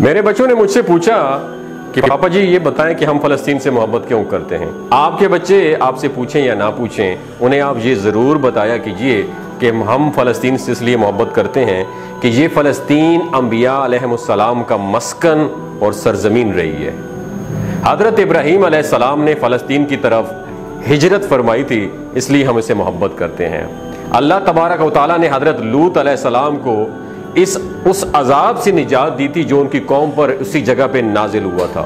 میرے بچوں نے مجھ سے پوچھا کہ پاپا جی یہ بتائیں کہ ہم فلسطین سے محبت کیوں کرتے ہیں۔ آپ کے بچے آپ سے پوچھیں یا نہ پوچھیں، انہیں آپ یہ ضرور بتایا کیجئے کہ ہم فلسطین سے اس لیے محبت کرتے ہیں کہ یہ فلسطین انبیاء علیہ السلام کا مسکن اور سرزمین رہی ہے۔ حضرت ابراہیم علیہ السلام نے فلسطین کی طرف ہجرت فرمائی تھی، اس لیے ہم اسے محبت کرتے ہیں۔ اللہ تبارک و تعالیٰ نے حضرت لوط علیہ السلام کو اس عذاب سے نجات دی تھی جو ان کی قوم پر اسی جگہ پہ نازل ہوا تھا۔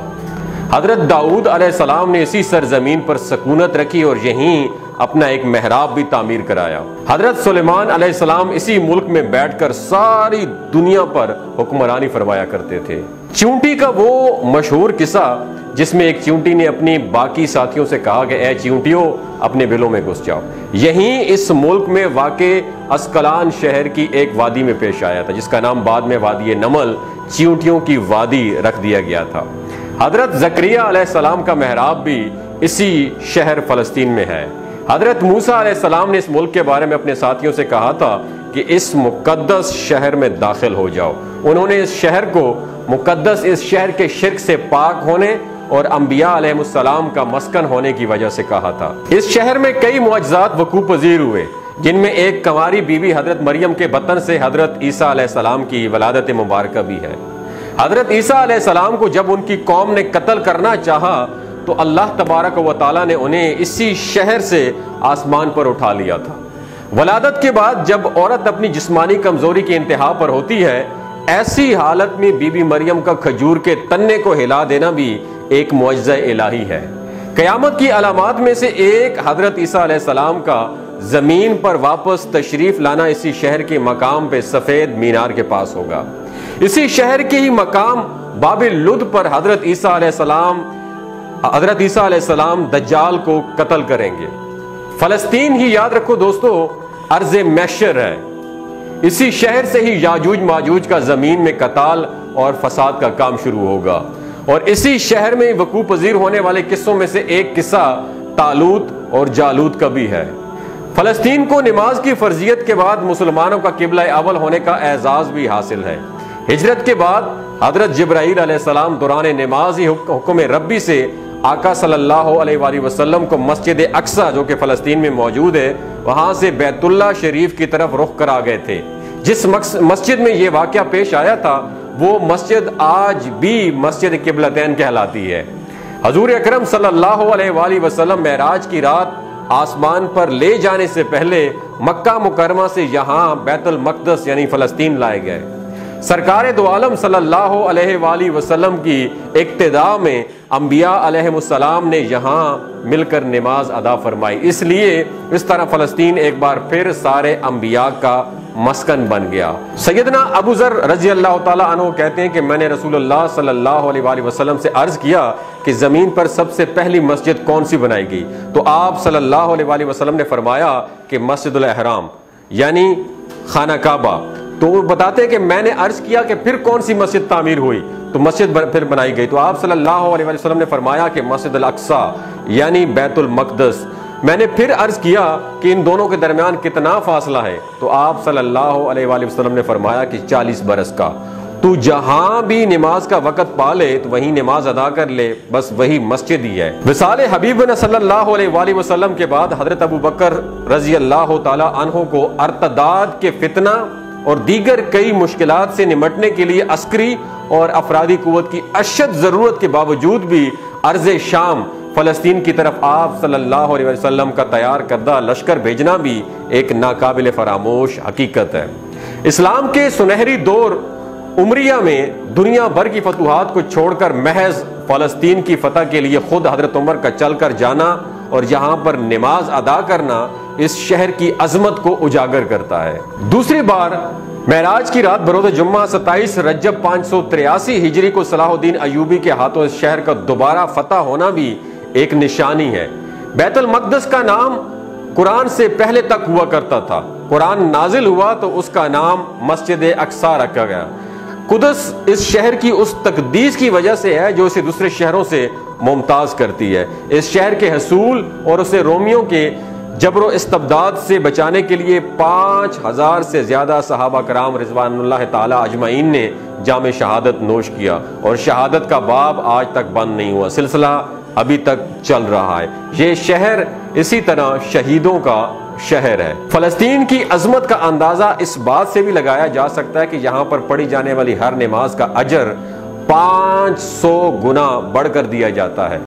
حضرت داؤد علیہ السلام نے اسی سرزمین پر سکونت رکھی اور یہیں اپنا ایک محراب بھی تعمیر کرایا۔ حضرت سلیمان علیہ السلام اسی ملک میں بیٹھ کر ساری دنیا پر حکمرانی فرمایا کرتے تھے۔ چیونٹی کا وہ مشہور قصہ جس میں ایک چیونٹی نے اپنی باقی ساتھیوں سے کہا کہ اے چیونٹیوں اپنے بلوں میں گھس جاؤ، یہیں اس ملک میں واقع اسقلان شہر کی ایک وادی میں پیش آیا تھا جس کا نام بعد میں وادی نمل چیونٹیوں کی وادی رکھ دیا گیا تھا۔ حضرت زکریا علیہ السلام کا محراب بھی اسی شہر فلسطین میں ہے۔ حضرت موسیٰ علیہ السلام نے اس ملک کے بارے میں اپنے ساتھیوں سے کہا تھا کہ اس مقدس شہر میں داخل ہو جاؤ۔ انہوں نے اس شہر کو مقدس، اس شہر کے شرک سے پاک ہونے اور انبیاء علیہ السلام کا مسکن ہونے کی وجہ سے کہا تھا۔ اس شہر میں کئی معجزات وقوع پذیر ہوئے، جن میں ایک کنواری بیوی حضرت مریم کے بطن سے حضرت عیسیٰ علیہ السلام کی ولادت مبارکہ بھی ہے۔ حضرت عیسیٰ علیہ السلام کو جب ان کی قوم نے قتل کرنا چاہا تو اللہ تبارک و تعالیٰ نے انہیں اسی شہر سے آسمان پر اٹھا لیا تھا۔ ولادت کے بعد جب عورت اپنی جسمانی کمزوری کے انتہا پر ہوتی ہے، ایسی حالت میں بی بی مریم کا کھجور کے تنے کو ہلا دینا بھی ایک معجزہ الہی ہے۔ قیامت کی علامات میں سے ایک حضرت عیسیٰ علیہ السلام کا زمین پر واپس تشریف لانا اسی شہر کے مقام پہ سفید مینار کے پاس ہوگا۔ اسی شہر کے ہی مقام باب لد پر حضرت عیسیٰ علیہ السلام دجال کو قتل کریں گے۔ فلسطین ہی یاد رکھو دوستو ارض محشر ہے۔ اسی شہر سے ہی یاجوج ماجوج کا زمین میں قتال اور فساد کا کام شروع ہوگا، اور اسی شہر میں وقوع پذیر ہونے والے قصوں میں سے ایک قصہ طالوت اور جالوت کا بھی ہے۔ فلسطین کو نماز کی فرضیت کے بعد مسلمانوں کا قبلہ اول ہونے کا اعزاز بھی حاصل ہے۔ ہجرت کے بعد حضرت جبرائیل علیہ السلام دوران نماز ہی حکم ربی سے آقا صلی اللہ علیہ وآلہ وسلم کو مسجد اقصی جو کہ فلسطین میں موجود ہے وہاں سے بیت اللہ شریف کی طرف رخ کرا گئے تھے۔ جس مسجد میں یہ واقعہ پیش آیا تھا وہ مسجد آج بھی مسجد قبلتین کہلاتی ہے۔ حضور اکرم صلی اللہ علیہ وآلہ وسلم معراج کی رات آسمان پر لے جانے سے پہلے مکہ مکرمہ سے یہاں بیت المقدس یعنی فلسطین لائے گئے۔ سرکار دو عالم صلی اللہ علیہ وآلہ وسلم کی اقتداء میں انبیاء علیہ السلام نے یہاں مل کر نماز ادا فرمائی، اس لیے اس طرح فلسطین ایک بار پھر سارے انبیاء کا مسکن بن گیا۔ سیدنا ابو ذر رضی اللہ تعالیٰ عنہ کہتے ہیں کہ میں نے رسول اللہ صلی اللہ علیہ وآلہ وسلم سے عرض کیا کہ زمین پر سب سے پہلی مسجد کون سی بنائی گئی؟ تو آپ صلی اللہ علیہ وآلہ وسلم نے فرمایا کہ مسجد الحرام یعنی خانہ کعبہ۔ تو وہ بتاتے ہیں کہ میں نے عرض کیا کہ پھر کون سی مسجد تعمیر ہوئی؟ تو مسجد پھر بنائی گئی۔ تو آپ صلی اللہ علیہ وسلم نے فرمایا کہ مسجد الاقصی یعنی بیت المقدس۔ میں نے پھر عرض کیا کہ ان دونوں کے درمیان کتنا فاصلہ ہے؟ تو آپ صلی اللہ علیہ وآلہ وسلم نے فرمایا کہ 40 برس کا۔ تو جہاں بھی نماز کا وقت پا لے تو وہیں نماز ادا کر لے، بس وہی مسجد ہی ہے۔ وصال حبیبنا صلی اللہ علیہ وآلہ وسلم کے بعد حضرت ابو بکر رضی اللہ تعالی عنہ کو ارتداد کے فتنہ اور دیگر کئی مشکلات سے نمٹنے کے لیے عسکری اور افرادی قوت کی اشد ضرورت کے باوجود بھی ارض شام فلسطین کی طرف آپ صلی اللہ علیہ وسلم کا تیار کردہ لشکر بھیجنا بھی ایک ناقابل فراموش حقیقت ہے۔ اسلام کے سنہری دور عمریہ میں دنیا بھر کی فتوحات کو چھوڑ کر محض فلسطین کی فتح کے لیے خود حضرت عمر کا چل کر جانا اور یہاں پر نماز ادا کرنا اس شہر کی عظمت کو اجاگر کرتا ہے۔ دوسری بار معراج کی رات بروز جمعہ 27 رجب 583 ہجری کو صلاح الدین ایوبی کے ہاتھوں اس شہر کا دوبارہ فتح ہونا بھی ایک نشانی ہے۔ بیت المقدس کا نام قرآن سے پہلے تک ہوا کرتا تھا، قرآن نازل ہوا تو اس کا نام مسجد اقصی رکھا گیا۔ قدس اس شہر کی اس تقدیس کی وجہ سے ہے جو اسے دوسرے شہروں سے ممتاز کرتی ہے۔ اس شہر کے حصول اور اسے رومیوں کے جبر و استبداد سے بچانے کے لیے 5000 سے زیادہ صحابہ کرام رضوان اللہ تعالی اجمعین نے جام شہادت نوش کیا، اور شہادت کا باب آج تک بند نہیں ہوا، سلسلہ ابھی تک چل رہا ہے۔ یہ شہر اسی طرح شہیدوں کا شہر ہے۔ فلسطین کی عظمت کا اندازہ اس بات سے بھی لگایا جا سکتا ہے کہ یہاں پر پڑھی جانے والی ہر نماز کا اجر 500 گنا بڑھ کر دیا جاتا ہے۔